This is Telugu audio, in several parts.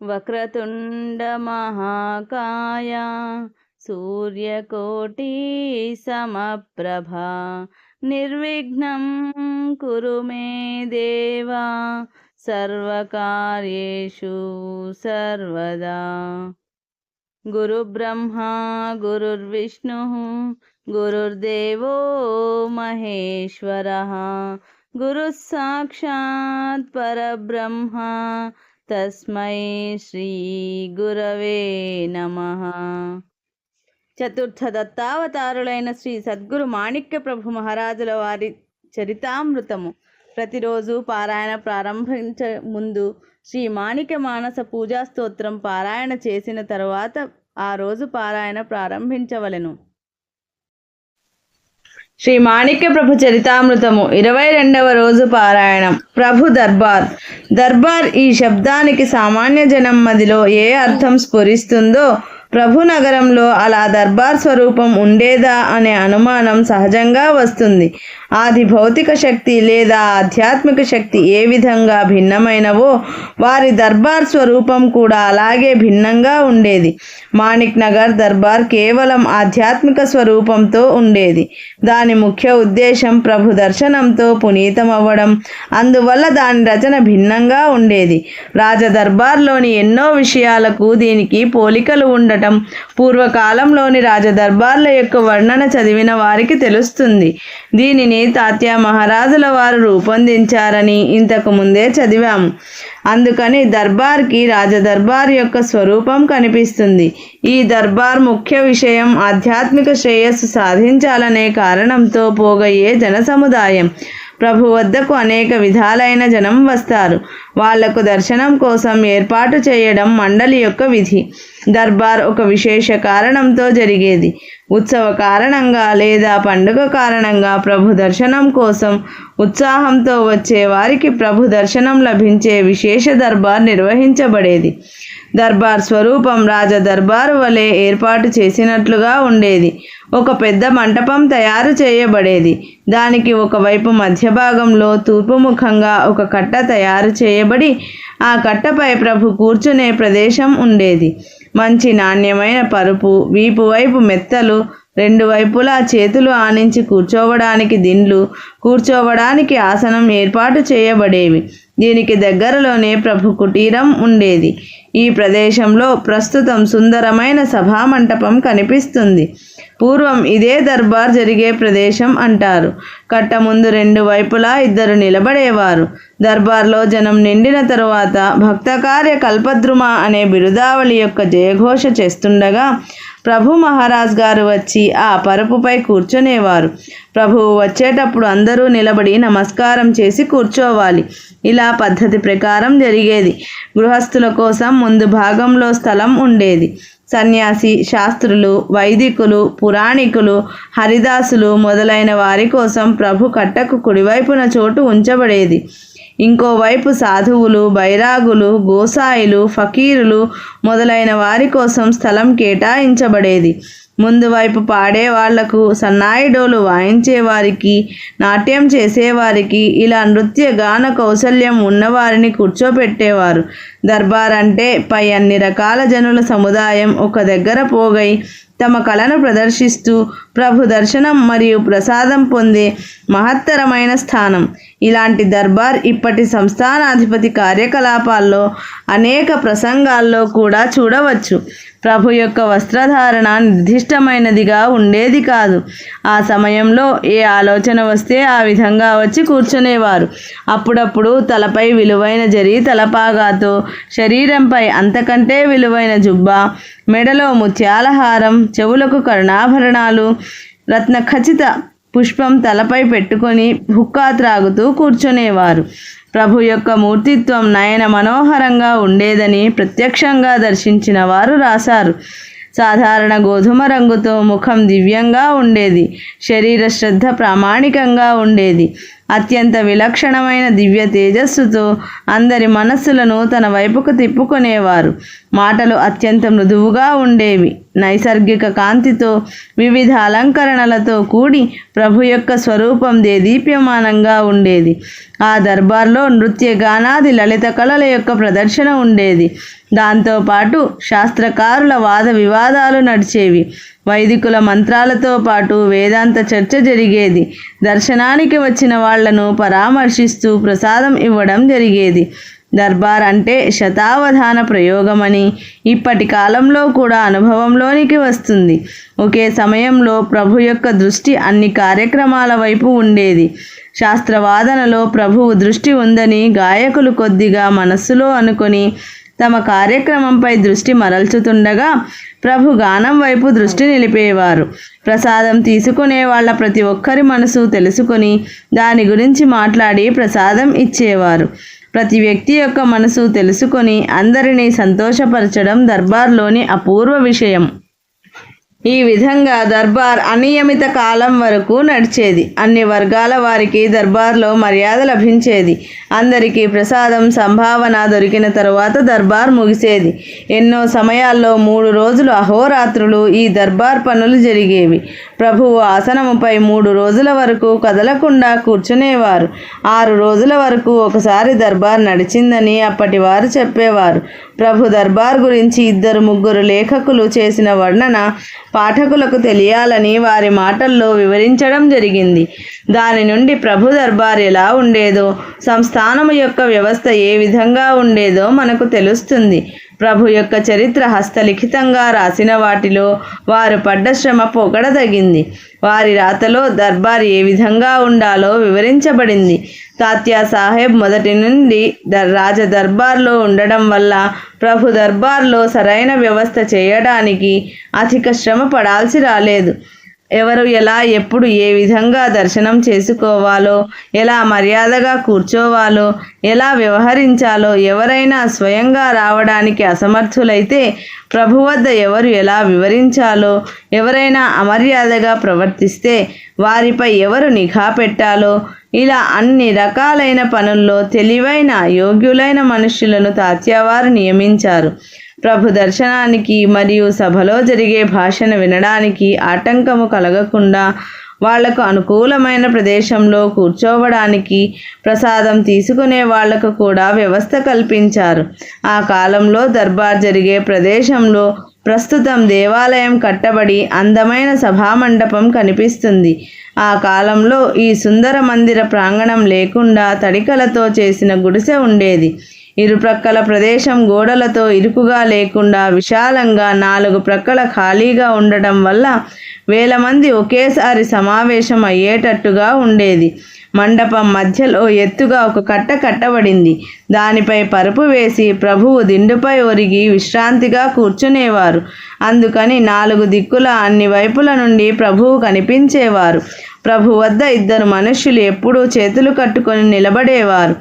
వక్రతుండ మహాకాయ సూర్యకోటి సమప్రభా నిర్విఘ్నం కురు మే దేవా సర్వకార్యేషు సర్వదా. గురుబ్రహ్మా గురుర్విష్ణుః గురుర్దేవో మహేశ్వరః గురుః సాక్షాత్ పరబ్రహ్మ తస్మై శ్రీ గురవే నమః. చతుర్థ దత్తావతారులైన శ్రీ సద్గురు మాణిక్య ప్రభు మహారాజుల వారి చరితామృతము ప్రతిరోజు పారాయణ ప్రారంభించే ముందు శ్రీ మాణిక్య మానస పూజా స్తోత్రం పారాయణ చేసిన తరువాత ఆ రోజు పారాయణ ప్రారంభించవలెను. శ్రీ మాణిక్య ప్రభు చరితామృతము 22వ రోజు పారాయణం. ప్రభు దర్బార్. దర్బార్ ఈ శబ్దానికి సామాన్య జనం మదిలో ఏ అర్థం స్ఫురిస్తుందో ప్రభు నగరంలో అలా దర్బార్ స్వరూపం ఉండేదా అనే అనుమానం సహజంగా వస్తుంది. ఆది భౌతిక శక్తి లేదా ఆధ్యాత్మిక శక్తి ఏ విధంగా భిన్నమైనవో వారి దర్బార్ స్వరూపం కూడా అలాగే భిన్నంగా ఉండేది. మాణిక్ నగర్ దర్బార్ కేవలం ఆధ్యాత్మిక స్వరూపంతో ఉండేది. దాని ముఖ్య ఉద్దేశం ప్రభు దర్శనంతో పునీతమవ్వడం. అందువల్ల దాని రచన భిన్నంగా ఉండేది. రాజదర్బార్లోని ఎన్నో విషయాలకు దీనికి పోలికలు ఉండటం పూర్వకాలంలోని రాజదర్బార్ల యొక్క వర్ణన చదివిన వారికి తెలుస్తుంది. దీనిని తాత్యా మహారాజుల వారు రూపొందించారని ఇంతకు ముందే చదివాము. అందుకని దర్బార్కి రాజదర్బార్ యొక్క స్వరూపం కనిపిస్తుంది. ఈ దర్బార్ ముఖ్య విషయం ఆధ్యాత్మిక శ్రేయస్సు సాధించాలనే కారణంతో పోగయ్యే జనసముదాయం. ప్రభు వద్దకు అనేక విధాలైన జనం వస్తారు. వాళ్లకు దర్శనం కోసం ఏర్పాటు చేయడం మండలి యొక్క విధి. దర్బార్ ఒక విశేష కారణంతో జరిగేది. ఉత్సవ కారణంగా లేదా పండుగ కారణంగా ప్రభు దర్శనం కోసం ఉత్సాహంతో వచ్చే వారికి ప్రభు దర్శనం లభించే విశేష దర్బార్ నిర్వహించబడేది. దర్బార్ స్వరూపం రాజ దర్బారు వలె ఏర్పాటు చేసినట్లుగా ఉండేది. ఒక పెద్ద మంటపం తయారు చేయబడేది. దానికి ఒకవైపు మధ్య భాగంలో తూర్పు ముఖంగా ఒక కట్ట తయారు చేయబడి ఆ కట్టపై ప్రభు కూర్చునే ప్రదేశం ఉండేది. మంచి నాణ్యమైన పరుపు, వీపు వైపు మెత్తలు, రెండు వైపులా చేతులు ఆనించి కూర్చోవడానికి దిండ్లు, కూర్చోవడానికి ఆసనం ఏర్పాటు చేయబడేవి. దీనికి దగ్గరలోనే ప్రభు కుటీరం ఉండేది. ఈ ప్రదేశంలో ప్రస్తుతం సుందరమైన సభామంటపం కనిపిస్తుంది. పూర్వం ఇదే దర్బార్ జరిగే ప్రదేశం అంటారు. కట్ట ముందు రెండు వైపులా ఇద్దరు నిలబడేవారు. దర్బార్లో జనం నిండిన తరువాత భక్తకార్య కల్పద్రుమ అనే బిరుదావళి యొక్క జయఘోష చేస్తుండగా ప్రభు మహారాజ్ గారు వచ్చి ఆ పరుపుపై కూర్చునేవారు. ప్రభువు వచ్చేటప్పుడు అందరూ నిలబడి నమస్కారం చేసి కూర్చోవాలి. ఇలా పద్ధతి ప్రకారం జరిగేది. గృహస్థుల కోసం ముందు భాగంలో స్థలం ఉండేది. సన్యాసి, శాస్త్రులు, వైదికులు, పురాణికులు, హరిదాసులు మొదలైన వారి కోసం ప్రభు కట్టకు కుడివైపున చోటు ఉంచబడేది. ఇంకోవైపు సాధువులు, బైరాగులు, గోసాయిలు, ఫకీరులు మొదలైన వారి కోసం స్థలం కేటాయించబడేది. ముందు వైపు పాడే వాళ్లకు, సన్నాయిడోలు వాయించేవారికి, నాట్యం చేసేవారికి, ఇలా నృత్య గాన కౌశల్యం ఉన్నవారిని కూర్చోపెట్టేవారు. దర్బార్ అంటే పై అన్ని రకాల జనుల సముదాయం ఒక దగ్గర పోగై తమ కళను ప్రదర్శిస్తూ ప్రభు దర్శనం మరియు ప్రసాదం పొందే మహత్తరమైన స్థానం. ఇలాంటి దర్బార్ ఇప్పటి సంస్థానాధిపతి కార్యకలాపాల్లో అనేక ప్రసంగాల్లో కూడా చూడవచ్చు. ప్రభు యొక్క వస్త్రధారణ నిర్దిష్టమైనదిగా ఉండేది కాదు. ఆ సమయంలో ఏ ఆలోచన వస్తే ఆ విధంగా వచ్చి కూర్చునేవారు. అప్పుడప్పుడు తలపై విలువైన జరీ తలపాగాతో, శరీరంపై అంతకంటే విలువైన జుబ్బా, మెడలో ముత్యాల హారం, చెవులకు కర్ణాభరణాలు, రత్న ఖచిత పుష్పం తలపై పెట్టుకొని హుక్కా త్రాగుతూ కూర్చునేవారు. ప్రభు యొక్క మూర్తిత్వం నయన మనోహరంగా ఉండేదని ప్రత్యక్షంగా దర్శించిన వారు రాశారు. సాధారణ గోధుమ రంగుతో ముఖం దివ్యంగా ఉండేది. శరీర శ్రద్ధ ప్రామాణికంగా ఉండేది. అత్యంత విలక్షణమైన దివ్య తేజస్సుతో అందరి మనస్సులను తన వైపుకు తిప్పుకునేవారు. మాటలు అత్యంత మృదువుగా ఉండేవి. నైసర్గిక కాంతితో వివిధ అలంకరణలతో కూడి ప్రభు యొక్క స్వరూపం దేదీప్యమానంగా ఉండేది. ఆ దర్బార్లో నృత్య గానాది లలిత కళల యొక్క ప్రదర్శన ఉండేది. దాంతోపాటు శాస్త్రకారుల వాద వివాదాలు నడిచేవి. వైదికుల మంత్రాలతో పాటు వేదాంత చర్చ జరిగేది. దర్శనానికి వచ్చిన వాళ్లను పరామర్శిస్తూ ప్రసాదం ఇవ్వడం జరిగేది. దర్బార్ అంటే శతావధాన ప్రయోగమని ఇప్పటి కాలంలో కూడా అనుభవంలోనికి వస్తుంది. ఒకే సమయంలో ప్రభు యొక్క దృష్టి అన్ని కార్యక్రమాల వైపు ఉండేది. శాస్త్రవాదనలో ప్రభువు దృష్టి ఉందని గాయకులు కొద్దిగా మనస్సులో అనుకొని తమ కార్యక్రమంపై దృష్టి మరల్చుతుండగా ప్రభు గానం వైపు దృష్టి నిలిపేవారు. ప్రసాదం తీసుకునే వాళ్ళ ప్రతి ఒక్కరి మనసు తెలుసుకొని దాని గురించి మాట్లాడి ప్రసాదం ఇచ్చేవారు. ప్రతి వ్యక్తి యొక్క మనసు తెలుసుకొని అందరినీ సంతోషపరచడం దర్బార్లోని అపూర్వ విషయం. ఈ విధంగా దర్బార్ అనియమిత కాలం వరకు నడిచేది. అన్ని వర్గాల వారికి దర్బార్లో మర్యాద లభించేది. అందరికీ ప్రసాదం సంభావన దొరికిన తరువాత దర్బార్ ముగిసేది. ఎన్నో సమయాల్లో 3 రోజులు అహోరాత్రులు ఈ దర్బార్ పనులు జరిగేవి. ప్రభువు ఆసనముపై 3 రోజుల వరకు కదలకుండా కూర్చునేవారు. 6 రోజుల వరకు ఒకసారి దర్బార్ నడిచిందని అప్పటి వారు చెప్పేవారు. ప్రభు దర్బార్ గురించి 2-3 లేఖకులు చేసిన వర్ణన పాఠకులకు తెలియాలని వారి మాటల్లో వివరించడం జరిగింది. దాని నుండి ప్రభు దర్బార్ ఎలా ఉండేదో, సంస్థానము యొక్క వ్యవస్థ ఏ విధంగా ఉండేదో మనకు తెలుస్తుంది. ప్రభు యొక్క చరిత్ర హస్తలిఖితంగా రాసిన వాటిలో వారు పడ్డ శ్రమ పొగడదగింది. వారి రాతలో దర్బార్ ఏ విధంగా ఉండాలో వివరించబడింది. తాత్యా సాహెబ్ మొదటి నుండి రాజ దర్బార్లో ఉండడం వల్ల ప్రభు దర్బార్లో సరైన వ్యవస్థ చేయడానికి అధిక శ్రమ పడాల్సి రాలేదు. ఎవరు ఎలా ఎప్పుడు ఏ విధంగా దర్శనం చేసుకోవాలో, ఎలా మర్యాదగా కూర్చోవాలో, ఎలా వ్యవహరించాలో ఎవరైనా స్వయంగా రావడానికి అసమర్థులైతే ప్రభు వద్ద ఎవరు ఎలా వివరించాలో, ఎవరైనా అమర్యాదగా ప్రవర్తిస్తే వారిపై ఎవరు నిఘా పెట్టాలో, ఇలా అన్ని రకాలైన పనుల్లో తెలివైన యోగ్యులైన మనుష్యులను తాత్యావారు నియమించారు. ప్రభు దర్శనానికి మరియు సభలో జరిగే భాషణ వినడానికి ఆటంకము కలగకుండా వాళ్లకు అనుకూలమైన ప్రదేశంలో కూర్చోవడానికి, ప్రసాదం తీసుకునే వాళ్లకు కూడా వ్యవస్థ కల్పించారు. ఆ కాలంలో దర్బార్ జరిగే ప్రదేశంలో ప్రస్తుతం దేవాలయం కట్టబడి అందమైన సభామండపం కనిపిస్తుంది. ఆ కాలంలో ఈ సుందర మందిర ప్రాంగణం లేకుండా తడికలతో చేసిన గుడిసె ఉండేది. ఇరుప్రక్కల ప్రదేశం గోడలతో ఇరుకుగా లేకుండా విశాలంగా 4 ప్రక్కల ఖాళీగా ఉండటం వల్ల వేల మంది ఒకేసారి సమావేశం అయ్యేటట్టుగా ఉండేది. మండపం మధ్యలో ఎత్తుగా ఒక కట్ట కట్టబడింది. దానిపై పరుపు వేసి ప్రభువు దిండుపై ఒరిగి విశ్రాంతిగా కూర్చునేవారు. అందుకని 4 దిక్కుల అన్ని వైపుల నుండి ప్రభువు కనిపించేవారు. ప్రభు వద్ద 2 మనుష్యులు ఎప్పుడూ చేతులు కట్టుకొని నిలబడేవారు.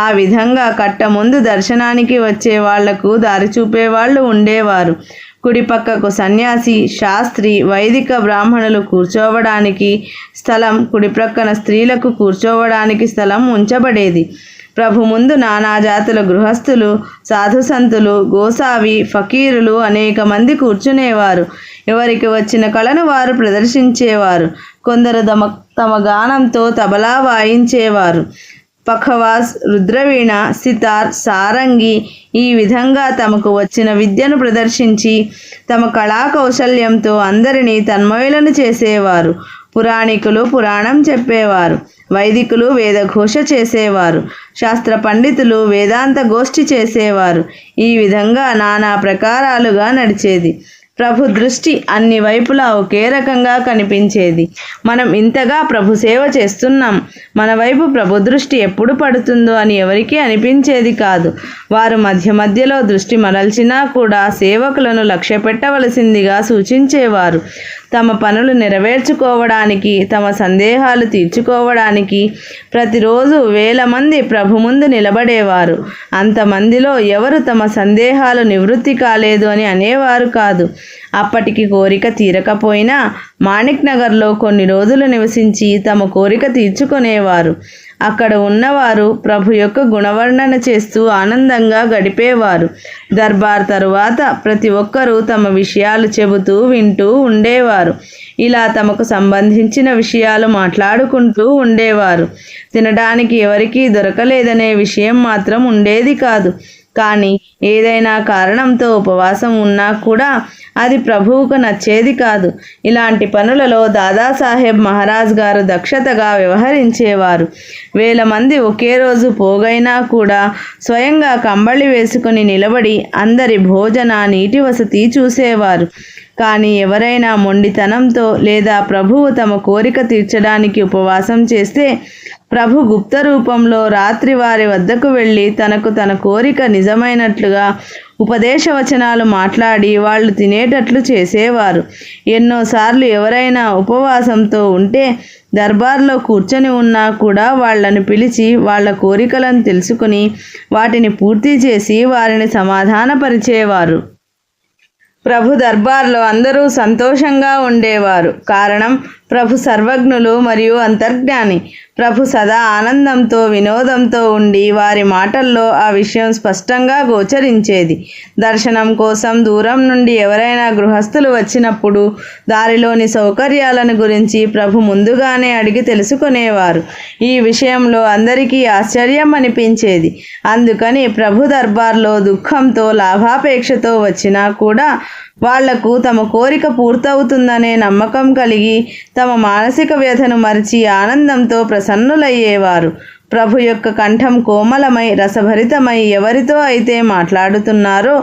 ఆ విధంగా కట్ట ముందు దర్శనానికి వచ్చే వాళ్లకు దారి చూపేవాళ్ళు ఉండేవారు. కుడి పక్కకు సన్యాసి, శాస్త్రి, వైదిక బ్రాహ్మణులు కూర్చోవడానికి స్థలం, కుడి ప్రక్కన స్త్రీలకు కూర్చోవడానికి స్థలం ఉంచబడేది. ప్రభు ముందు నానా జాతుల గృహస్థులు, సాధుసంతులు, గోసావి, ఫకీరులు అనేక మంది కూర్చునేవారు. ఎవరికి వచ్చిన కళను వారు ప్రదర్శించేవారు. కొందరు తమ గానంతో తబలా వాయించేవారు. పఖవాస్, రుద్రవీణ, సితార్, సారంగి ఈ విధంగా తమకు వచ్చిన విద్యను ప్రదర్శించి తమ కళా కౌశల్యంతో అందరినీ తన్మయులను చేసేవారు. పురాణికులు పురాణం చెప్పేవారు. వైదికులు వేదఘోష చేసేవారు. శాస్త్ర పండితులు వేదాంత గోష్ఠి చేసేవారు. ఈ విధంగా నానా ప్రకారాలుగా నడిచేది. ప్రభు దృష్టి అన్ని వైపులా ఒకే రకంగా కనిపించేది. మనం ఇంతగా ప్రభు సేవ చేస్తున్నాం, మన వైపు ప్రభు దృష్టి ఎప్పుడు పడుతుందో అని ఎవరికీ అనిపించేది కాదు. వారు మధ్య మధ్యలో దృష్టి మరల్చినా కూడా సేవకులను లక్ష్య పెట్టవలసిందిగా సూచించేవారు. తమ పనులు నెరవేర్చుకోవడానికి, తమ సందేహాలు తీర్చుకోవడానికి ప్రతిరోజు వేల మంది ప్రభు ముందు నిలబడేవారు. అంతమందిలో ఎవరు తమ సందేహాలు నివృత్తి కాలేదు అని అనేవారు కాదు. అప్పటికి కోరిక తీరకపోయినా మాణిక్ నగర్లో కొన్ని రోజులు నివసించి తమ కోరిక తీర్చుకునేవారు. అక్కడ ఉన్నవారు ప్రభు యొక్క గుణవర్ణన చేస్తూ ఆనందంగా గడిపేవారు. దర్బార్ తరువాత ప్రతి ఒక్కరూ తమ విషయాలు చెబుతూ వింటూ ఉండేవారు. ఇలా తమకు సంబంధించిన విషయాలు మాట్లాడుకుంటూ ఉండేవారు. తినడానికి ఎవరికీ దొరకలేదనే విషయం మాత్రం ఉండేది కాదు. కానీ ఏదైనా కారణంతో ఉపవాసం ఉన్నా కూడా అది ప్రభువుకు నచ్చేది కాదు. ఇలాంటి పనులలో దాదాసాహెబ్ మహారాజ్ గారు దక్షతగా వ్యవహరించేవారు. 1000 మంది ఒకే రోజు పోగైనా కూడా స్వయంగా కంబళి వేసుకుని నిలబడి అందరి భోజన నీటి వసతి చూసేవారు. కానీ ఎవరైనా మొండితనంతో లేదా ప్రభువు తమ కోరిక తీర్చడానికి ఉపవాసం చేస్తే ప్రభు గుప్త రూపంలో రాత్రి వారి వద్దకు వెళ్ళి తన కోరిక నిజమైనట్లుగా ఉపదేశ వచనాలు మాట్లాడి వాళ్ళు తినేటట్లు చేసేవారు. ఎన్నోసార్లు ఎవరైనా ఉపవాసంతో ఉంటే దర్బార్లో కూర్చొని ఉన్నా కూడా వాళ్లను పిలిచి వాళ్ళ కోరికలను తెలుసుకుని వాటిని పూర్తి చేసి వారిని సమాధానపరిచేవారు. ప్రభు దర్బార్లో అందరూ సంతోషంగా ఉండేవారు. కారణం, ప్రభు సర్వజ్ఞులు మరియు అంతర్జ్ఞాని. ప్రభు సదా ఆనందంతో వినోదంతో ఉండి వారి మాటల్లో ఆ విషయం స్పష్టంగా గోచరించేది. దర్శనం కోసం దూరం నుండి ఎవరైనా గృహస్థులు వచ్చినప్పుడు దారిలోని సౌకర్యాలను గురించి ప్రభు ముందుగానే అడిగి తెలుసుకునేవారు. ఈ విషయంలో అందరికీ ఆశ్చర్యం అనిపించేది. అందుకని ప్రభు దర్బార్లో దుఃఖంతో లాభాపేక్షతో వచ్చినా కూడా వాళ్లకు తమ కోరిక పూర్తవుతుందనే నమ్మకం కలిగి తమ మానసిక వ్యధను మరిచి ఆనందంతో ప్రసన్నులయ్యేవారు. ప్రభు యొక్క కంఠం కోమలమై రసభరితమై ఎవరితో అయితే మాట్లాడుతున్నారో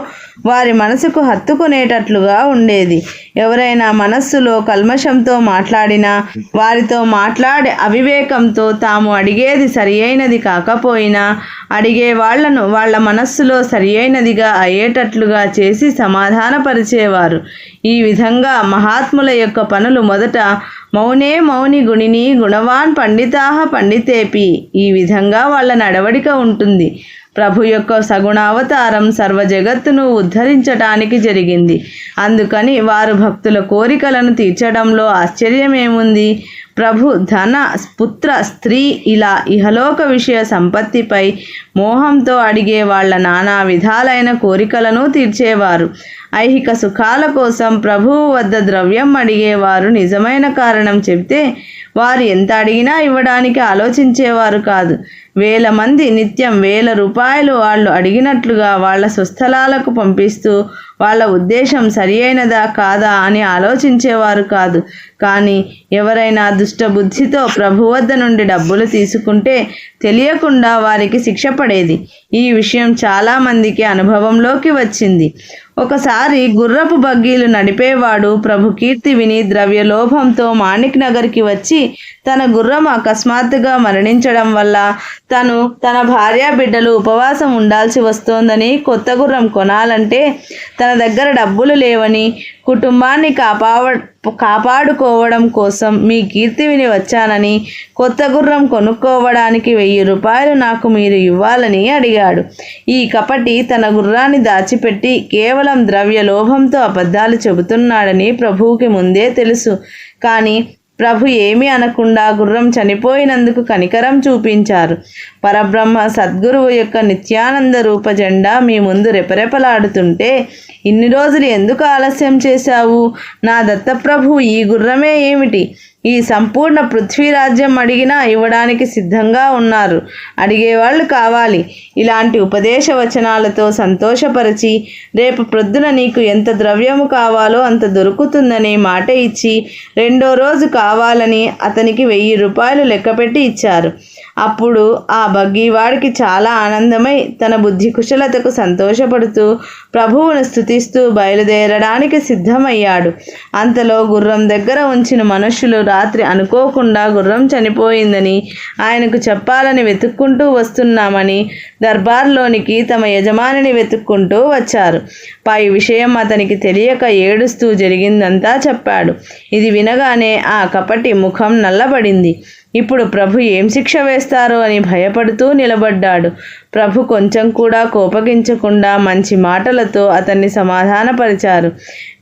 వారి మనసుకు హత్తుకునేటట్లుగా ఉండేది. ఎవరైనా మనస్సులో కల్మషంతో మాట్లాడినా వారితో మాట్లాడే అవివేకంతో తాము అడిగేది సరియైనది కాకపోయినా అడిగే వాళ్లను వాళ్ల మనస్సులో సరియైనదిగా అయ్యేటట్లుగా చేసి సమాధానపరిచేవారు. ఈ విధంగా మహాత్ముల యొక్క పనులు మొదట మౌనే మౌని గుణిని గుణవాన్ పండితాహ పండితేపి, ఈ విధంగా వాళ్ళ నడవడిక ఉంటుంది. ప్రభు యొక్క సగుణావతారం సర్వ జగత్తును ఉద్ధరించటానికి జరిగింది. అందుకని వారు భక్తుల కోరికలను తీర్చడంలో ఆశ్చర్యమేముంది? ప్రభు ధన, పుత్ర, స్త్రీ ఇలా ఇహలోక విషయ సంపత్తిపై మోహంతో అడిగే వాళ్ళ నానా విధాలైన కోరికలను తీర్చేవారు. ఐహిక సుఖాల కోసం ప్రభువు వద్ద ద్రవ్యం అడిగేవారు నిజమైన కారణం చెబితే వారు ఎంత అడిగినా ఇవ్వడానికి ఆలోచించేవారు కాదు. 1000 మంది నిత్యం 1000 రూపాయలు వాళ్ళు అడిగినట్లుగా వాళ్ళ స్వస్థలాలకు పంపిస్తూ వాళ్ళ ఉద్దేశం సరియైనదా కాదా అని ఆలోచించేవారు కాదు. కానీ ఎవరైనా దుష్టబుద్ధితో ప్రభు వద్ద నుండి డబ్బులు తీసుకుంటే తెలియకుండా వారికి శిక్ష పడేది. ఈ విషయం చాలామందికి అనుభవంలోకి వచ్చింది. ఒకసారి గుర్రపు బగ్గీలు నడిపేవాడు ప్రభు కీర్తి విని ద్రవ్యలోభంతో మాణిక్ నగర్కి వచ్చి తన గుర్రం అకస్మాత్తుగా మరణించడం వల్ల తన భార్య బిడ్డలు ఉపవాసం ఉండాల్సి వస్తోందని కొత్త గుర్రం కొనాలంటే తన దగ్గర డబ్బులు లేవని కుటుంబాన్ని కాపాడుకోవడం కోసం మీ కీర్తి విని వచ్చానని కొత్త గుర్రం కొనుక్కోవడానికి 1000 రూపాయలు నాకు మీరు ఇవ్వాలని అడిగాడు. ఈ కపటి తన గుర్రాన్ని దాచిపెట్టి కేవలం ద్రవ్య లోభంతో అబద్ధాలు చెబుతున్నాడని ప్రభువుకి ముందే తెలుసు. కానీ ప్రభు ఏమీ అనకుండా గుర్రం చనిపోయినందుకు కనికరం చూపించారు. పరబ్రహ్మ సద్గురువు యొక్క నిత్యానంద రూప జెండా మీ ముందు రెపరెపలాడుతుంటే ఇన్ని రోజులు ఎందుకు ఆలస్యం చేశావు? నా దత్తప్రభు ఈ గుర్రమే ఏమిటి, ఈ సంపూర్ణ పృథ్వీరాజ్యం అడిగినా ఇవ్వడానికి సిద్ధంగా ఉన్నారు. అడిగేవాళ్ళు కావాలి. ఇలాంటి ఉపదేశ వచనాలతో సంతోషపరిచి రేపు ప్రొద్దున నీకు ఎంత ద్రవ్యము కావాలో అంత దొరుకుతుందనే మాట ఇచ్చి 2వ రోజు కావాలని అతనికి 1000 రూపాయలు లెక్కపెట్టి ఇచ్చారు. అప్పుడు ఆ బగ్గీవాడికి చాలా ఆనందమై తన బుద్ధి కుశలతకు సంతోషపడుతూ ప్రభువును స్తుతిస్తూ బయలుదేరడానికి సిద్ధమయ్యాడు. అంతలో గుర్రం దగ్గర ఉంచిన మనుషులు రాత్రి అనుకోకుండా గుర్రం చనిపోయిందని ఆయనకు చెప్పాలని వెతుక్కుంటూ వస్తున్నామని దర్బార్లోనికి తమ యజమానిని వెతుక్కుంటూ వచ్చారు. పై విషయం అతనికి తెలియక ఏడుస్తూ జరిగిందంతా చెప్పాడు. ఇది వినగానే ఆ కపటి ముఖం నల్లబడింది. ఇప్పుడు ప్రభు ఏం శిక్ష వేస్తారో అని భయపడుతూ నిలబడ్డాడు. ప్రభు కొంచెం కూడా కోపగించకుండా మంచి మాటలతో అతన్ని సమాధానపరిచారు.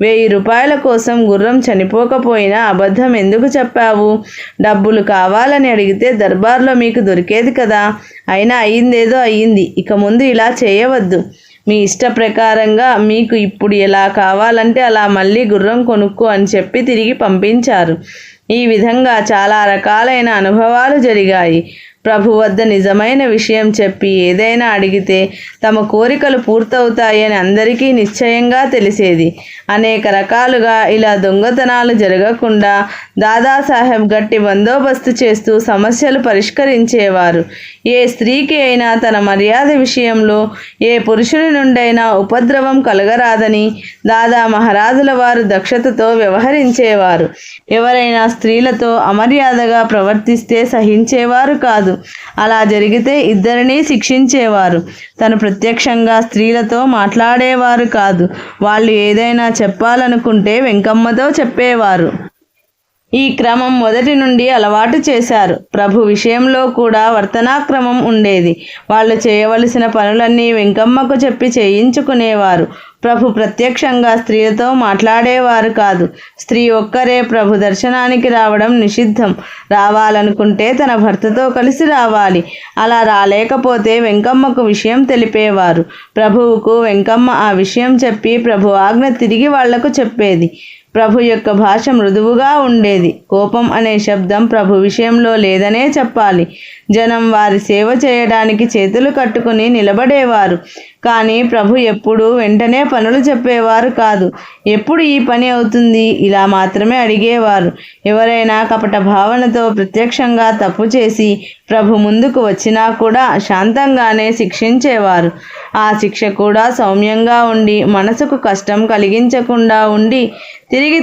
1000 రూపాయల కోసం గుర్రం చనిపోకపోయినా అబద్ధం ఎందుకు చెప్పావు? డబ్బులు కావాలని అడిగితే దర్బార్లో మీకు దొరికేది కదా. అయినా అయ్యిందేదో అయ్యింది. ఇక ముందు ఇలా చేయవద్దు. మీ ఇష్ట ప్రకారంగా మీకు ఇప్పుడు ఎలా కావాలంటే అలా మళ్ళీ గుర్రం కొనుక్కో అని చెప్పి తిరిగి పంపించారు. ఈ విధంగా చాలా రకాలైన అనుభవాలు జరిగాయి. ప్రభు వద్ద నిజమైన విషయం చెప్పి ఏదైనా అడిగితే తమ కోరికలు పూర్తవుతాయని అందరికీ నిశ్చయంగా తెలిసేది. అనేక రకాలుగా ఇలా దొంగతనాలు జరగకుండా దాదాసాహెబ్ గట్టి బందోబస్తు చేస్తూ సమస్యలు పరిష్కరించేవారు. ఏ స్త్రీకి అయినా తన మర్యాద విషయంలో ఏ పురుషుని నుండైనా ఉపద్రవం కలగరాదని దాదా మహారాజుల వారు దక్షతతో వ్యవహరించేవారు. ఎవరైనా స్త్రీలతో అమర్యాదగా ప్రవర్తిస్తే సహించేవారు కాదు. అలా జరిగితే ఇద్దరినీ శిక్షించేవారు. తను ప్రత్యక్షంగా స్త్రీలతో మాట్లాడేవారు కాదు. వాళ్ళు ఏదైనా చెప్పాలనుకుంటే వెంకమ్మతో చెప్పేవారు. ఈ క్రమం మొదటి నుండి అలవాటు చేశారు. ప్రభు విషయంలో కూడా వర్తనాక్రమం ఉండేది. వాళ్ళు చేయవలసిన పనులన్నీ వెంకమ్మకు చెప్పి చేయించుకునేవారు. ప్రభు ప్రత్యక్షంగా స్త్రీలతో మాట్లాడేవారు కాదు. స్త్రీ ఒక్కరే ప్రభు దర్శనానికి రావడం నిషిద్ధం. రావాలనుకుంటే తన భర్తతో కలిసి రావాలి. అలా రాలేకపోతే వెంకమ్మకు విషయం తెలిపేవారు. ప్రభువుకు వెంకమ్మ ఆ విషయం చెప్పి ప్రభు ఆజ్ఞ తిరిగి వాళ్లకు చెప్పేది. ప్రభు యొక్క భాష మృదువుగా ఉండేది. కోపం అనే శబ్దం ప్రభు విషయంలో లేదనే చెప్పాలి. జనం వారి సేవ చేయడానికి చేతులు కట్టుకుని నిలబడేవారు. కానీ ప్రభు ఎప్పుడూ వెంటనే పనులు చెప్పేవారు కాదు. ఎప్పుడు ఈ పని అవుతుంది ఇలా మాత్రమే అడిగేవారు. ఎవరైనా కపట భావనతో ప్రత్యక్షంగా తప్పు చేసి ప్రభు ముందుకు వచ్చినా కూడా శాంతంగానే శిక్షించేవారు. ఆ శిక్ష కూడా సౌమ్యంగా ఉండి మనసుకు కష్టం కలిగించకుండా ఉండి తిరిగి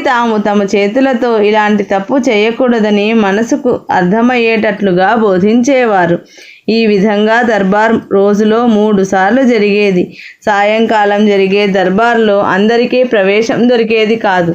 తమ చేతులతో ఇలాంటి తప్పు చేయకూడదని మనసుకు అర్థమయ్యేటట్లుగా బోధించేవారు. ఈ విధంగా దర్బార్ రోజులో 3 సార్లు జరిగేది. సాయంకాలం జరిగే దర్బార్లో అందరికీ ప్రవేశం దొరికేది కాదు.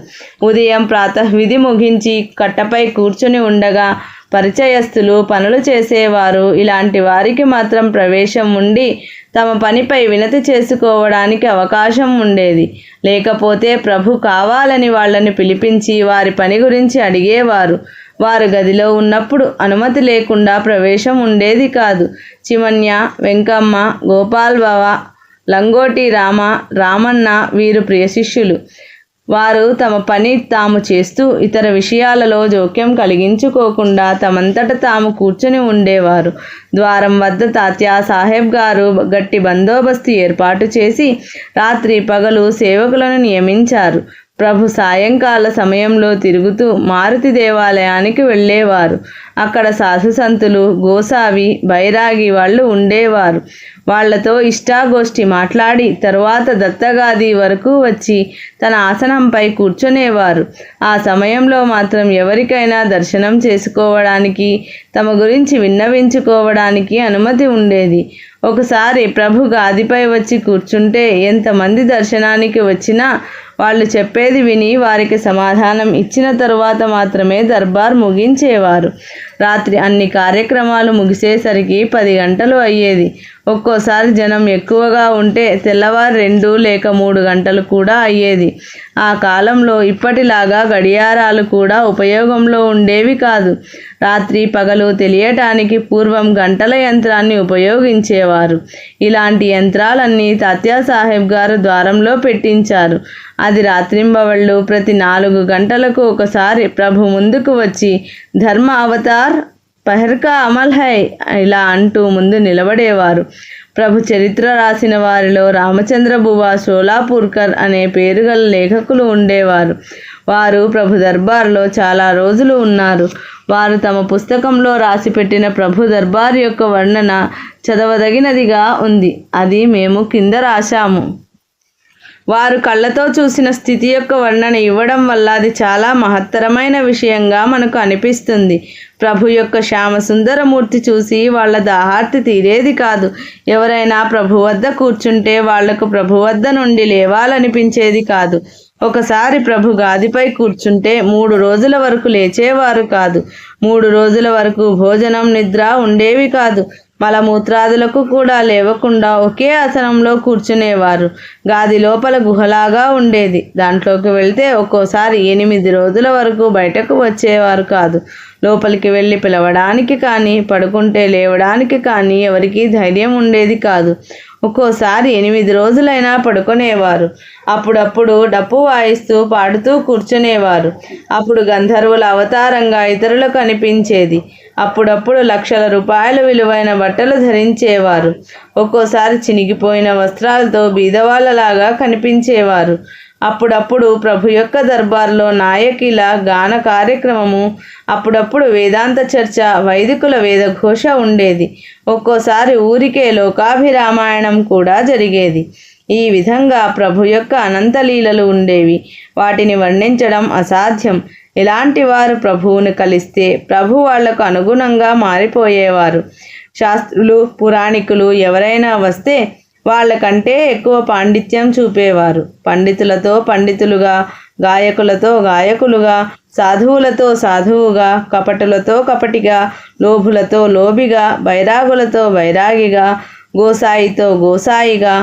ఉదయం ప్రాతఃవిధి ముగించి కట్టపై కూర్చుని ఉండగా పరిచయస్తులు పనులు చేసేవారు. ఇలాంటి వారికి మాత్రం ప్రవేశం ఉండి తమ పనిపై వినతి చేసుకోవడానికి అవకాశం ఉండేది. లేకపోతే ప్రభు కావాలని వాళ్ళని పిలిపించి వారి పని గురించి అడిగేవారు. వారు గదిలో ఉన్నప్పుడు అనుమతి లేకుండా ప్రవేశం ఉండేది కాదు. చిమన్య, వెంకమ్మ, గోపాల్ బావ, లంగోటి రామ, రామన్న వీరు ప్రియ శిష్యులు. వారు తమ పని తాము చేస్తూ ఇతర విషయాలలో జోక్యం కలిగించుకోకుండా తమంతట తాము కూర్చుని ఉండేవారు. ద్వారం వద్ద తాత్యా సాహెబ్ గారు గట్టి బందోబస్తు ఏర్పాటు చేసి రాత్రి పగలు సేవకులను నియమించారు. ప్రభు సాయంకాల సమయంలో తిరుగుతూ మారుతి దేవాలయానికి వెళ్ళేవారు. అక్కడ సాధు సంతులు, గోసావి, బైరాగి వాళ్ళు ఉండేవారు. వాళ్లతో ఇష్టాగోష్ఠి మాట్లాడి తరువాత దత్తగాది వరకు వచ్చి తన ఆసనంపై కూర్చునేవారు. ఆ సమయంలో మాత్రం ఎవరికైనా దర్శనం చేసుకోవడానికి, తమ గురించి విన్నవించుకోవడానికి అనుమతి ఉండేది. ఒకసారి ప్రభు గాదిపై వచ్చి కూర్చుంటే ఎంతమంది దర్శనానికి వచ్చినా వాళ్ళు చెప్పేది విని వారికి సమాధానం ఇచ్చిన తరువాత మాత్రమే దర్బార్ ముగించేవారు. రాత్రి అన్ని కార్యక్రమాలు ముగిసేసరికి 10 గంటలు అయ్యేది. ఒక్కోసారి జనం ఎక్కువగా ఉంటే తెల్లవారు 2 లేక 3 గంటలు కూడా అయ్యేది. ఆ కాలంలో ఇప్పటిలాగా గడియారాలు కూడా ఉపయోగంలో ఉండేవి కాదు. రాత్రి పగలు తెలియటానికి పూర్వం గంటల యంత్రాన్ని ఉపయోగించేవారు. ఇలాంటి యంత్రాలన్నీ తాత్యా సాహెబ్ గారు ద్వారంలో పెట్టించారు. అది రాత్రింబవళ్ళు ప్రతి 4 గంటలకు ఒకసారి ప్రభు ముందుకు వచ్చి ధర్మ అవతార్ పహర్కా అమల్ హై ఇలా అంటూ ముందు నిలబడేవారు. ప్రభు చరిత్ర రాసిన వారిలో రామచంద్ర బువా షోలాపూర్కర్ అనే పేరుగల లేఖకులు ఉండేవారు. వారు ప్రభు దర్బార్లో చాలా రోజులు ఉన్నారు. వారు తమ పుస్తకంలో రాసిపెట్టిన ప్రభు దర్బార్ యొక్క వర్ణన చదవదగినదిగా ఉంది. అది మేము కింద రాశాము. వారు కళ్ళతో చూసిన స్థితి యొక్క వర్ణన ఇవ్వడం వల్ల అది చాలా మహత్తరమైన విషయంగా మనకు అనిపిస్తుంది. ప్రభు యొక్క శ్యామ సుందరమూర్తి చూసి వాళ్ళ దాహార్తి తీరేది కాదు. ఎవరైనా ప్రభు వద్ద కూర్చుంటే వాళ్లకు ప్రభు వద్ద నుండి లేవాలనిపించేది కాదు. ఒకసారి ప్రభు గాదిపై కూర్చుంటే 3 రోజుల వరకు లేచేవారు కాదు. 3 రోజుల వరకు భోజనం నిద్ర ఉండేవి కాదు. మలమూత్రాదులకు కూడా లేవకుండా ఒకే ఆసనంలో కూర్చునేవారు. గాది లోపల గుహలాగా ఉండేది. దాంట్లోకి వెళ్తే ఒక్కోసారి 8 రోజుల వరకు బయటకు వచ్చేవారు కాదు. లోపలికి వెళ్ళి పిలవడానికి కానీ పడుకుంటే లేవడానికి కానీ ఎవరికీ ధైర్యం ఉండేది కాదు. ఒక్కోసారి 8 రోజులైనా పడుకునేవారు. అప్పుడప్పుడు డప్పు వాయిస్తూ పాడుతూ కూర్చునేవారు. అప్పుడు గంధర్వుల అవతారంగా ఇతరులకు అనిపించేది. అప్పుడప్పుడు లక్షల రూపాయల విలువైన బట్టలు ధరించేవారు. ఒక్కోసారి చినిగిపోయిన వస్త్రాలతో బీదవాళ్ళలాగా కనిపించేవారు. అప్పుడప్పుడు ప్రభు యొక్క దర్బార్లో నాయకిల గాన కార్యక్రమము, అప్పుడప్పుడు వేదాంత చర్చ, వైదికుల వేదఘోష ఉండేది. ఒక్కోసారి ఊరికే లోకాభిరామాయణం కూడా జరిగేది. ఈ విధంగా ప్రభు యొక్క అనంతలీలలు ఉండేవి. వాటిని వర్ణించడం అసాధ్యం. ఇలాంటి వారు ప్రభువును కలిస్తే ప్రభు వాళ్లకు అనుగుణంగా మారిపోయేవారు. శాస్త్రులు, పురాణికులు ఎవరైనా వస్తే వాళ్ళకంటే ఎక్కువ పాండిత్యం చూపేవారు. పండితులతో పండితులుగా, గాయకులతో గాయకులుగా, సాధువులతో సాధువుగా, కపటులతో కపటిగా, లోభులతో లోబిగా, బైరాగులతో బైరాగిగా, గోసాయితో గోసాయిగా,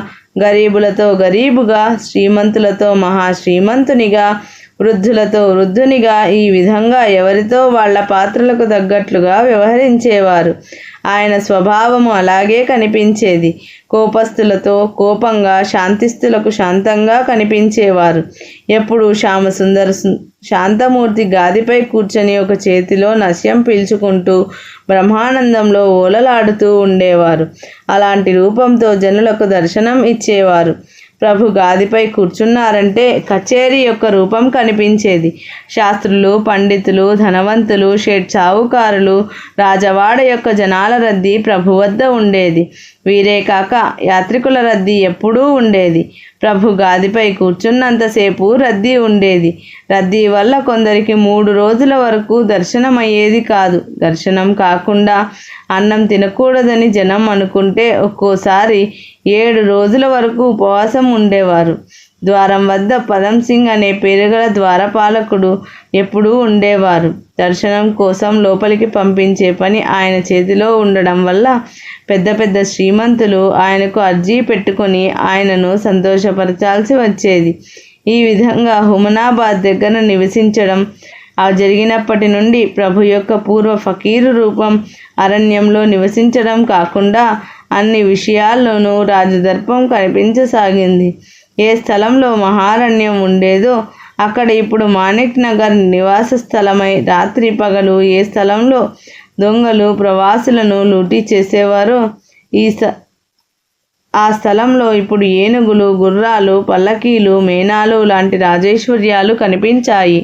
గరీబులతో గరీబుగా, శ్రీమంతులతో మహాశ్రీమంతునిగా, వృద్ధులతో వృద్ధునిగా, ఈ విధంగా ఎవరితో వాళ్ళ పాత్రలకు తగ్గట్లుగా వ్యవహరించేవారు. ఆయన స్వభావము అలాగే కనిపించేది. కోపస్థులతో కోపంగా, శాంతిస్తులకు శాంతంగా కనిపించేవారు. ఎప్పుడు శ్యామసుందర శాంతమూర్తి గాదిపై కూర్చొని ఒక చేతిలో నస్యం పీల్చుకుంటూ బ్రహ్మానందంలో ఓలలాడుతూ ఉండేవారు. అలాంటి రూపంతో జనులకు దర్శనం ఇచ్చేవారు. ప్రభు గాదిపై కూర్చున్నారంటే కచేరీ యొక్క రూపం కనిపించేది. శాస్త్రులు, పండితులు, ధనవంతులు, షేట్ సావుకారులు, రాజవాడ యొక్క జనాల రద్దీ ప్రభు వద్ద ఉండేది. వీరే కాక యాత్రికుల రద్దీ ఎప్పుడూ ఉండేది. ప్రభు గాదిపై కూర్చున్నంతసేపు రద్దీ ఉండేది. రద్దీ వల్ల కొందరికి 3 రోజుల వరకు దర్శనం అయ్యేది కాదు. దర్శనం కాకుండా అన్నం తినకూడదని జనం అనుకుంటే ఒక్కోసారి 7 రోజుల వరకు ఉపవాసం ఉండేవారు. ద్వారం వద్ద పదం సింగ్ అనే పేరుగల ద్వారపాలకుడు ఎప్పుడూ ఉండేవారు. దర్శనం కోసం లోపలికి పంపించే పని ఆయన చేతిలో ఉండడం వల్ల పెద్ద పెద్ద శ్రీమంతులు ఆయనకు అర్జీ పెట్టుకొని ఆయనను సంతోషపరచాల్సి వచ్చేది. ఈ విధంగా హుమనాబాద్ దగ్గర నివసించడం జరిగినప్పటి నుండి ప్రభు యొక్క పూర్వ ఫకీరు రూపం అరణ్యంలో నివసించడం కాకుండా అన్ని విషయాల్లోనూ రాజదర్పం కనిపించసాగింది. ఏ స్థలంలో మహారణ్యం ఉండేదో అక్కడ ఇప్పుడు మాణిక్ నగర్ నివాస స్థలమై రాత్రి పగలు ఏ స్థలంలో దొంగలు ప్రవాసులను లూటీ చేసేవారో ఆ స్థలంలో ఇప్పుడు ఏనుగులు, గుర్రాలు, పల్లకీలు, మేనాలు లాంటి రాజైశ్వర్యాలు కనిపించాయి.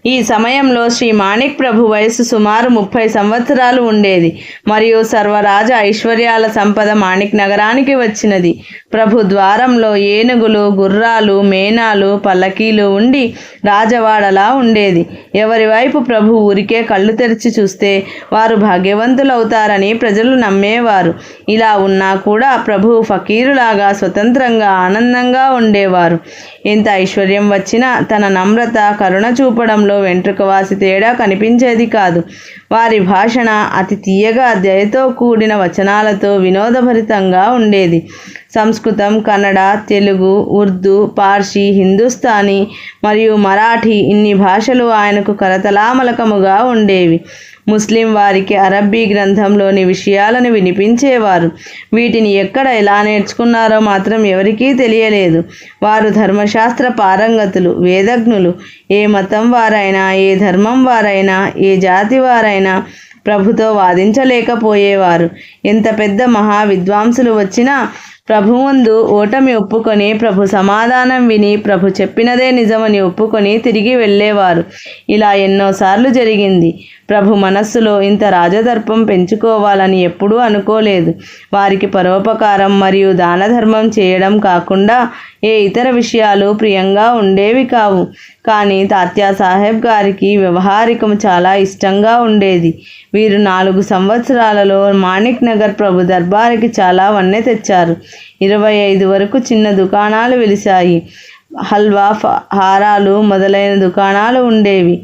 ఈ సమయంలో శ్రీ మాణిక్ ప్రభు వయసు సుమారు 30 సంవత్సరాలు ఉండేది మరియు సర్వరాజ ఐశ్వర్యాల సంపద మాణిక్ నగరానికి వచ్చినది. ప్రభు ద్వారంలో ఏనుగులు, గుర్రాలు, మేనాలు, పల్లకీలు ఉండి రాజవాడలా ఉండేది. ఎవరి వైపు ప్రభు ఊరికే కళ్ళు తెరిచి చూస్తే వారు భాగ్యవంతులవుతారని ప్రజలు నమ్మేవారు. ఇలా ఉన్నా కూడా ప్రభు ఫకీరులాగా స్వతంత్రంగా ఆనందంగా ఉండేవారు. ఎంత ఐశ్వర్యం వచ్చినా తన నమ్రత, కరుణ చూపడంలో వెంట్రుకవాసి తేడా కనిపించేది కాదు. వారి భాషణ అతి తీయగా దయతో కూడిన వచనాలతో వినోదభరితంగా ఉండేది. సంస్కృతం, కన్నడ, తెలుగు, ఉర్దూ, పార్సీ, హిందుస్థానీ మరియు మరాఠీ ఇన్ని భాషలు ఆయనకు కరతలామలకముగా ఉండేవి. ముస్లిం వారికి అరబ్బీ గ్రంథంలోని విషయాలను వినిపించేవారు. వీటిని ఎక్కడ ఎలా నేర్చుకున్నారో మాత్రం ఎవరికీ తెలియలేదు. వారు ధర్మశాస్త్ర పారంగతులు, వేదజ్ఞులు. ఏ మతం వారైనా, ఏ ధర్మం వారైనా, ఏ జాతి వారైనా ప్రభుతో వాదించలేకపోయేవారు. ఎంత పెద్ద మహా విద్వాంసులు వచ్చినా ప్రభు ముందు ఓటమి ఒప్పుకొని ప్రభు సమాధానం విని ప్రభు చెప్పినదే నిజమని ఒప్పుకొని తిరిగి వెళ్ళేవారు. ఇలా ఎన్నోసార్లు జరిగింది. ప్రభు మనస్సులో ఇంత రాజదర్పం పెంచుకోవాలని ఎప్పుడూ అనుకోలేదు. వారికి పరోపకారం మరియు దాన ధర్మం చేయడం కాకుండా ఏ ఇతర విషయాలు ప్రియంగా ఉండేవి కావు. కానీ తాత్యా సాహెబ్ గారికి వ్యవహారికం చాలా ఇష్టంగా ఉండేది. వీరు 4 సంవత్సరాలలో మాణిక్ నగర్ ప్రభు దర్బారుకి చాలా వన్నె తెచ్చారు. 25 వరకు చిన్న దుకాణాలు వెలిశాయి. హల్వా, హారాలు మొదలైన దుకాణాలు ఉండేవి.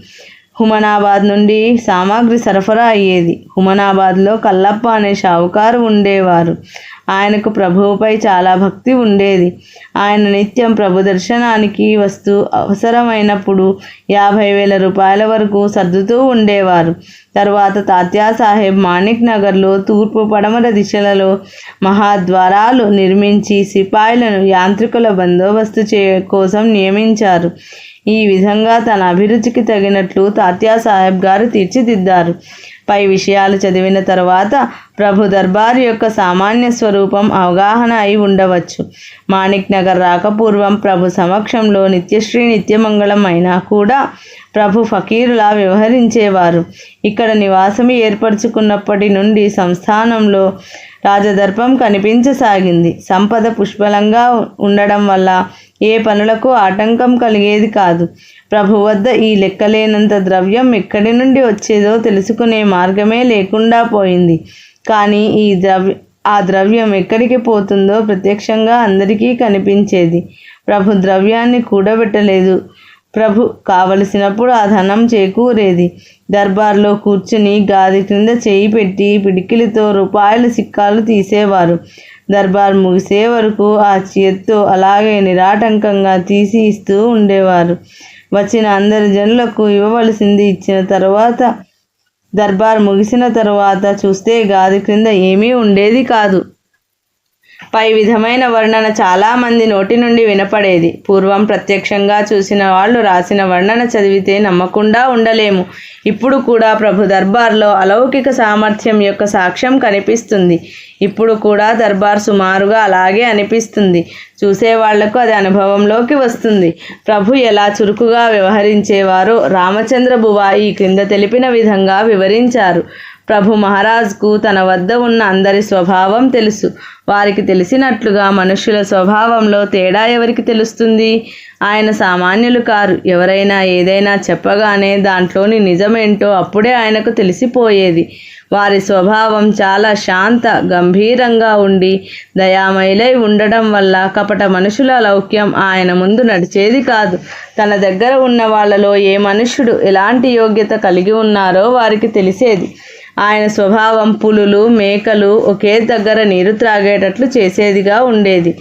హుమనాబాద్ నుండి సామాగ్రి సరఫరా అయ్యేది. హుమనాబాద్లో కల్లప్ప అనే షావుకారు ఉండేవారు. ఆయనకు ప్రభువుపై చాలా భక్తి ఉండేది. ఆయన నిత్యం ప్రభు దర్శనానికి వస్తూ అవసరమైనప్పుడు 50,000 రూపాయల వరకు సర్దుతూ ఉండేవారు. తర్వాత తాత్యా సాహెబ్ మాణిక్ నగర్లో తూర్పు పడమర దిశలలో మహాద్వారాలు నిర్మించి సిపాయిలను యాంత్రికుల బందోబస్తు కోసం నియమించారు. ఈ విధంగా తన అభిరుచికి తగినట్లు తాత్యా సాహెబ్ గారు తీర్చిదిద్దారు. పై విషయాలు చదివిన తర్వాత ప్రభు దర్బారు యొక్క సామాన్య స్వరూపం అవగాహన అయి ఉండవచ్చు. మాణిక్ నగర్ రాకపూర్వం ప్రభు సమక్షంలో నిత్యశ్రీ నిత్యమంగళం అయినా కూడా ప్రభు ఫకీరులా వ్యవహరించేవారు. ఇక్కడ నివాసం ఏర్పరచుకున్నప్పటి నుండి సంస్థానంలో రాజదర్పం కనిపించసాగింది. సంపద పుష్కలంగా ఉండడం వల్ల ఏ పనులకు ఆటంకం కలిగేది కాదు. ప్రభు వద్ద ఈ లెక్కలేనంత ద్రవ్యం ఎక్కడి నుండి వచ్చేదో తెలుసుకునే మార్గమే లేకుండా పోయింది. కానీ ఆ ద్రవ్యం ఎక్కడికి పోతుందో ప్రత్యక్షంగా అందరికీ కనిపించేది. ప్రభు ద్రవ్యాన్ని కూడబెట్టలేదు. ప్రభు కావలసినప్పుడు ఆ ధనం చేకూరేది. దర్బార్లో కూర్చుని గాది క్రింద చేయి పెట్టి పిడికిలితో రూపాయల సిక్కాలు తీసేవారు. దర్బార్ ముగిసే వరకు ఆ చేత్తో అలాగే నిరాటంకంగా తీసి ఇస్తూ ఉండేవారు. వచ్చిన అందరి జనులకు ఇవ్వవలసింది ఇచ్చిన తర్వాత దర్బార్ ముగిసిన తరువాత చూస్తే గాది క్రింద ఏమీ ఉండేది కాదు. పై విధమైన వర్ణన చాలామంది నోటి నుండి వినపడేది. పూర్వం ప్రత్యక్షంగా చూసిన వాళ్ళు రాసిన వర్ణన చదివితే నమ్మకుండా ఉండలేము. ఇప్పుడు కూడా ప్రభు దర్బార్లో అలౌకిక సామర్థ్యం యొక్క సాక్ష్యం కనిపిస్తుంది. ఇప్పుడు కూడా దర్బార్ సుమారుగా అలాగే అనిపిస్తుంది. చూసేవాళ్లకు అది అనుభవంలోకి వస్తుంది. ప్రభు ఎలా చురుకుగా వ్యవహరించేవారో రామచంద్ర బువా ఈ క్రింద తెలిపిన విధంగా వివరించారు. ప్రభు మహారాజ్కు తన వద్ద ఉన్న అందరి స్వభావం తెలుసు. వారికి తెలిసినట్లుగా మనుష్యుల స్వభావంలో తేడా ఎవరికి తెలుస్తుంది? ఆయన సామాన్యులు కారు. ఎవరైనా ఏదైనా చెప్పగానే దాంట్లోని నిజమేంటో అప్పుడే ఆయనకు తెలిసిపోయేది. వారి స్వభావం చాలా శాంత గంభీరంగా ఉండి దయామయులై ఉండడం వల్ల కపట మనుషుల లౌక్యం ఆయన ముందు నడిచేది కాదు. తన దగ్గర ఉన్న వాళ్ళలో ఏ మనుష్యుడు ఎలాంటి యోగ్యత కలిగి ఉన్నారో వారికి తెలిసేది. ఆయన స్వభావం పులులు, మేకలు ఒకే దగ్గర నీరు త్రాగేటట్లు చేసేదిగా ఉండేది.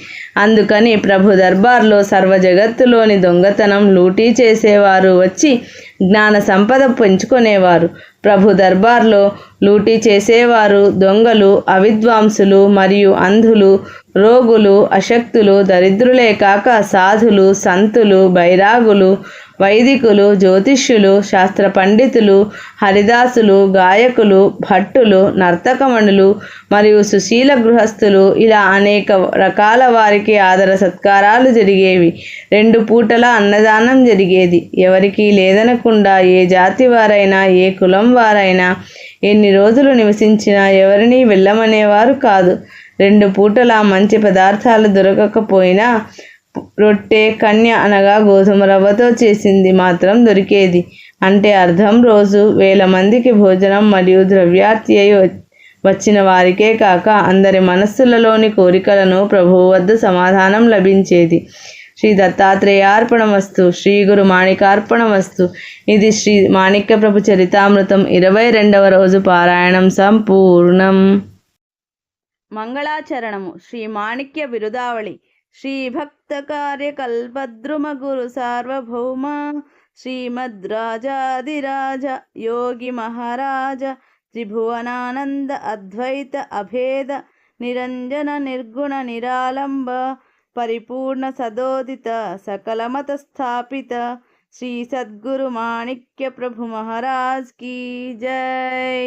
అందుకని ప్రభు దర్బార్లో సర్వ జగత్తులోని దొంగతనం, లూటీ చేసేవారు వచ్చి జ్ఞాన సంపద పెంచుకునేవారు. ప్రభు దర్బార్లో లూటీ చేసేవారు దొంగలు, అవిద్వాంసులు మరియు అంధులు, రోగులు, అశక్తులు, దరిద్రులే కాక సాధులు, సంతులు, బైరాగులు, వైదికులు, జ్యోతిష్యులు, శాస్త్ర పండితులు, హరిదాసులు, గాయకులు, భట్టులు, నర్తకమణులు మరియు సుశీల గృహస్థులు, ఇలా అనేక రకాల వారికి ఆదర సత్కారాలు జరిగేవి. 2 పూటల అన్నదానం జరిగేది. ఎవరికీ లేదనకుండా ఏ జాతి వారైనా ఏ కులం వారైనా ఎన్ని రోజులు నివసించినా ఎవరినీ వెళ్ళమనేవారు కాదు. 2 పూటల మంచి పదార్థాలు దొరకకపోయినా రొట్టె, కన్య అనగా గోధుమ రవ్వతో చేసింది మాత్రం దొరికేది. అంటే అర్థం రోజు 1000 మందికి భోజనం మరియు ద్రవ్యార్తి అయి వచ్చిన వారికే కాక అందరి మనస్సులలోని కోరికలను ప్రభువు వద్ద సమాధానం లభించేది. శ్రీ దత్తాత్రేయార్పణమస్తు. శ్రీ గురు మాణికార్పణమస్తు. ఇది శ్రీ మాణిక్య ప్రభు చరితామృతం 22వ రోజు పారాయణం సంపూర్ణం. మంగళాచరణము. శ్రీ మాణిక్య బిరుదావళి. శ్రీ భక్త కార్యకల్పద్రుమ గురు సార్వభౌమ శ్రీమద్ రాజాదిరాజ యోగి మహారాజ త్రిభువనానంద అద్వైత అభేద నిరంజన నిర్గుణ నిరాలంబ పరిపూర్ణ సదోదిత సకలమత స్థాపిత శ్రీ సద్గురు మాణిక్య ప్రభు మహారాజ్ కీ జై.